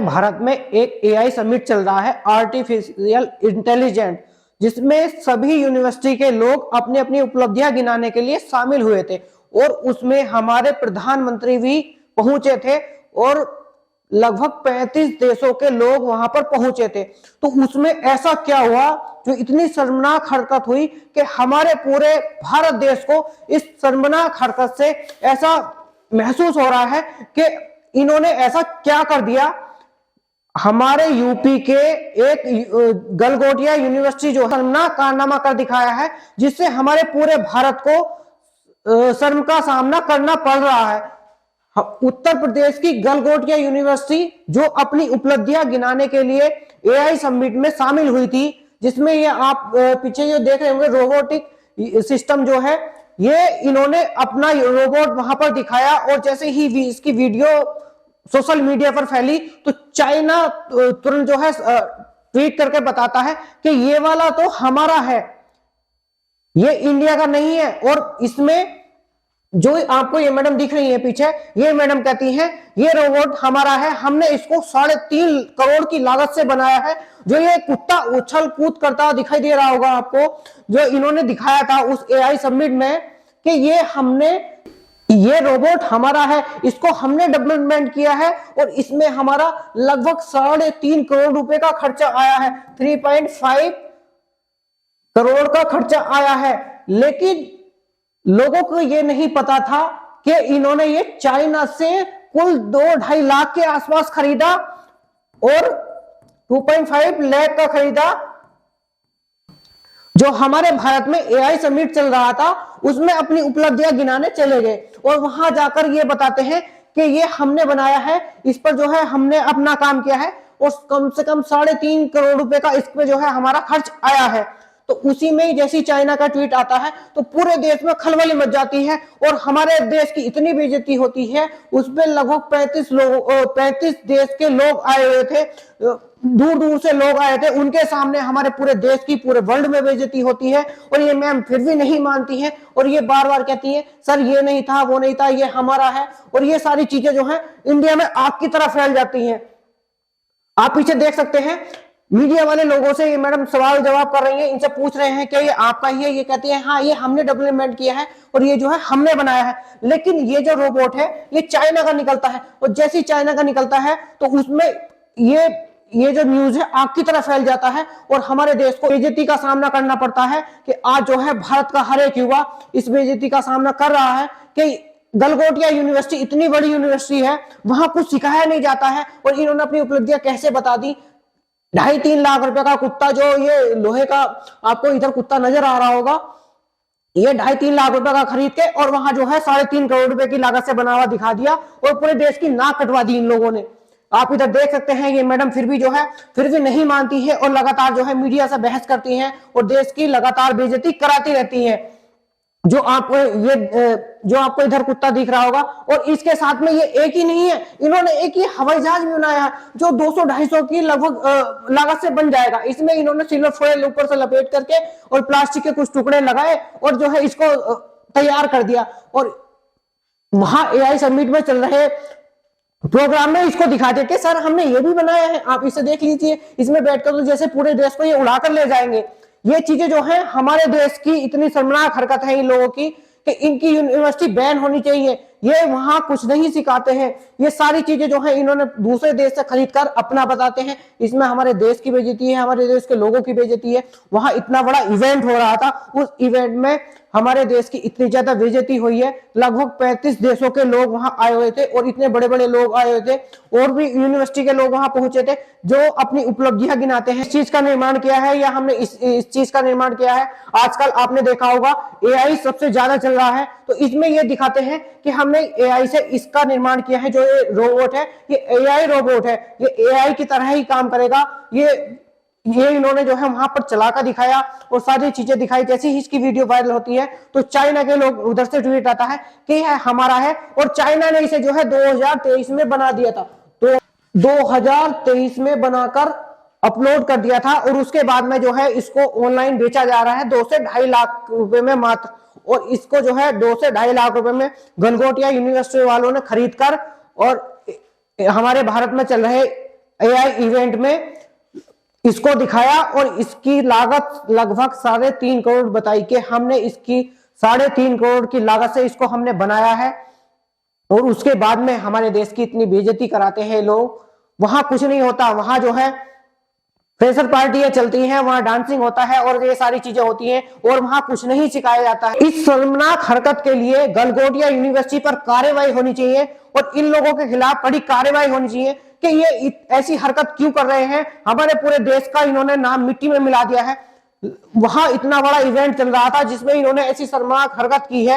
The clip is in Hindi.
भारत में एक एआई समिट चल रहा है, आर्टिफिशियल इंटेलिजेंस, जिसमें सभी यूनिवर्सिटी के लोग अपनी अपनी उपलब्धियां गिनाने के लिए शामिल हुए थे और उसमें हमारे प्रधानमंत्री भी पहुंचे थे और लगभग 35 देशों के लोग वहां पर पहुंचे थे। तो उसमें ऐसा क्या हुआ जो इतनी शर्मनाक हरकत हुई कि हमारे पूरे भारत देश को इस शर्मनाक हरकत से ऐसा महसूस हो रहा है कि इन्होंने ऐसा क्या कर दिया। हमारे यूपी के एक गलगोटिया यूनिवर्सिटी जो शर्मनाक कारनामा कर दिखाया है, जिससे हमारे पूरे भारत को शर्म का सामना करना पड़ रहा है। उत्तर प्रदेश की गलगोटिया यूनिवर्सिटी जो अपनी उपलब्धियां गिनाने के लिए एआई समिट में शामिल हुई थी, जिसमें ये आप पीछे जो देख रहे होंगे रोबोटिक सिस्टम जो है, ये इन्होंने अपना रोबोट वहां पर दिखाया और जैसे ही इसकी वीडियो सोशल मीडिया पर फैली तो चाइना तुरंत जो है ट्वीट करके बताता है कि ये वाला तो हमारा है, ये इंडिया का नहीं है। और इसमें जो आपको ये मैडम दिख रही है पीछे, ये मैडम कहती हैं ये रोबोट हमारा है, हमने इसको 3.5 करोड़ की लागत से बनाया है। जो ये कुत्ता उछल कूद करता दिखाई दे रहा होगा आपको, जो इन्होंने दिखाया था उस एआई समिट में कि ये रोबोट हमारा है, इसको हमने डेवलपमेंट किया है और इसमें हमारा लगभग 3.5 करोड़ रुपए का खर्चा आया है, 3.5 करोड़ का खर्चा आया है। लेकिन लोगों को ये नहीं पता था कि इन्होंने ये चाइना से कुल 2-2.5 लाख के आसपास खरीदा और 2.5 लाख का खरीदा। जो हमारे भारत में एआई समिट चल रहा था उसमें अपनी उपलब्धियां गिनाने चले गए और वहां जाकर ये बताते हैं कि ये हमने बनाया है, इस पर जो है हमने अपना काम किया है और कम से कम 3.5 करोड़ रुपए का इस पे जो है हमारा खर्च आया है। तो उसी में जैसी चाइना का ट्वीट आता है तो पूरे देश में खलबली मच जाती है और हमारे देश की इतनी बेइज्जती होती है। उसमें लगभग 35 देश के लोग आए हुए थे, दूर दूर से लोग आए थे, उनके सामने हमारे पूरे देश की पूरे वर्ल्ड में बेइज्जती होती है और ये मैम फिर भी नहीं मानती है और ये बार बार कहती है सर ये नहीं था, वो नहीं था, ये हमारा है। और ये सारी चीजें जो है इंडिया में आग की तरह फैल जाती हैं। आप पीछे देख सकते हैं मीडिया वाले लोगों से ये मैडम सवाल जवाब कर रही है, इनसे पूछ रहे हैं कि ये आपका ही है, ये कहती है हाँ ये हमने डेवलपमेंट किया है और ये जो है हमने बनाया है। लेकिन ये जो रोबोट है ये चाइना का निकलता है और जैसे ही चाइना का निकलता है तो उसमें ये जो न्यूज है आग की तरह फैल जाता है और हमारे देश को बेइज्जती का सामना करना पड़ता है कि आज जो है भारत का हर एक युवा इस बेइज्जती का सामना कर रहा है कि गलगोटिया यूनिवर्सिटी इतनी बड़ी यूनिवर्सिटी है, वहां कुछ सिखाया नहीं जाता है और इन्होंने अपनी उपलब्धियां कैसे बता दी। 2.5-3 लाख रुपए का कुत्ता, जो ये लोहे का आपको इधर कुत्ता नजर आ रहा होगा, ये 2.5-3 लाख रुपए का खरीद के और वहां जो है 3.5 करोड़ रुपए की लागत से बना हुआ दिखा दिया और पूरे देश की नाक कटवा दी इन लोगों ने। आप इधर देख सकते हैं ये मैडम फिर भी नहीं मानती है और लगातार जो है मीडिया से बहस करती हैं और देश की लगातार बेइज्जती कराती रहती हैं। जो आपको इधर कुत्ता दिख रहा होगा और इसके साथ में ये एक ही नहीं है, इन्होंने एक ही हवाई जहाज भी बनाया है जो 200-250 की लगभग लागत से बन जाएगा। इसमें इन्होंने सिल्वर फॉइल ऊपर से लपेट करके और प्लास्टिक के कुछ टुकड़े लगाए और जो है इसको तैयार कर दिया और वहां एआई समिट में चल रहे प्रोग्राम में इसको दिखाते कि सर हमने ये भी बनाया है, आप इसे देख लीजिए, इसमें बैठकर तो जैसे पूरे देश को ये उड़ाकर ले जाएंगे। ये चीजें जो है हमारे देश की इतनी शर्मनाक हरकत है इन लोगों की कि इनकी यूनिवर्सिटी बैन होनी चाहिए। ये वहां कुछ नहीं सिखाते हैं, ये सारी चीजें जो है इन्होंने दूसरे देश से खरीद कर अपना बताते हैं। इसमें हमारे देश की बेइज्जती है, हमारे देश के लोगों की बेइज्जती है। वहां इतना बड़ा इवेंट हो रहा था, उस इवेंट में हमारे देश की इतनी ज्यादा बेइज्जती हुई है। लगभग 35 देशों के लोग वहां आए हुए थे और इतने बड़े बड़े लोग आए हुए थे और भी यूनिवर्सिटी के लोग वहां पहुंचे थे जो अपनी उपलब्धियां गिनाते हैं। इस चीज का निर्माण किया है या हमने इस चीज का निर्माण किया है। आजकल आपने देखा होगा एआई सबसे ज्यादा चल रहा है, तो इसमें ये दिखाते हैं कि हमने एआई से इसका निर्माण किया है। जो ये रोबोट है ये एआई रोबोट है, ये एआई की तरह ही काम करेगा। ये इन्होंने जो है वहां पर चलाकर दिखाया और सारी चीजें दिखाई। जैसे ही इसकी वीडियो वायरल होती है तो चाइना के लोग उधर से ट्वीट आता है कि यह हमारा है और चाइना ने इसे जो है 2023 में बना दिया था, तो 2023 में बनाकर अपलोड कर दिया था और उसके बाद में जो है इसको ऑनलाइन बेचा जा रहा है 2 से 2.5 लाख रुपए में मात्र। और इसको जो है 2 से 2.5 लाख रुपए में गलगोटिया यूनिवर्सिटी वालों ने खरीद कर और हमारे भारत में चल रहे एआई इवेंट में इसको दिखाया और इसकी लागत लगभग 3.5 करोड़ बताई कि हमने इसकी 3.5 करोड़ की लागत से इसको हमने बनाया है। और उसके बाद में हमारे देश की इतनी बेइज्जती कराते हैं लोग। वहां कुछ नहीं होता, वहां जो है फ्रेशर पार्टियां चलती हैं, वहां डांसिंग होता है और ये सारी चीजें होती हैं और वहां कुछ नहीं सिखाया जाता है। इस शर्मनाक हरकत के लिए गलगोटिया यूनिवर्सिटी पर कार्रवाई होनी चाहिए और इन लोगों के खिलाफ कड़ी कार्रवाई होनी चाहिए कि ये ऐसी हरकत क्यों कर रहे हैं। हमारे पूरे देश का इन्होंने नाम मिट्टी में मिला दिया है। वहां इतना बड़ा इवेंट चल रहा था जिसमें इन्होंने ऐसी शर्मनाक हरकत की है।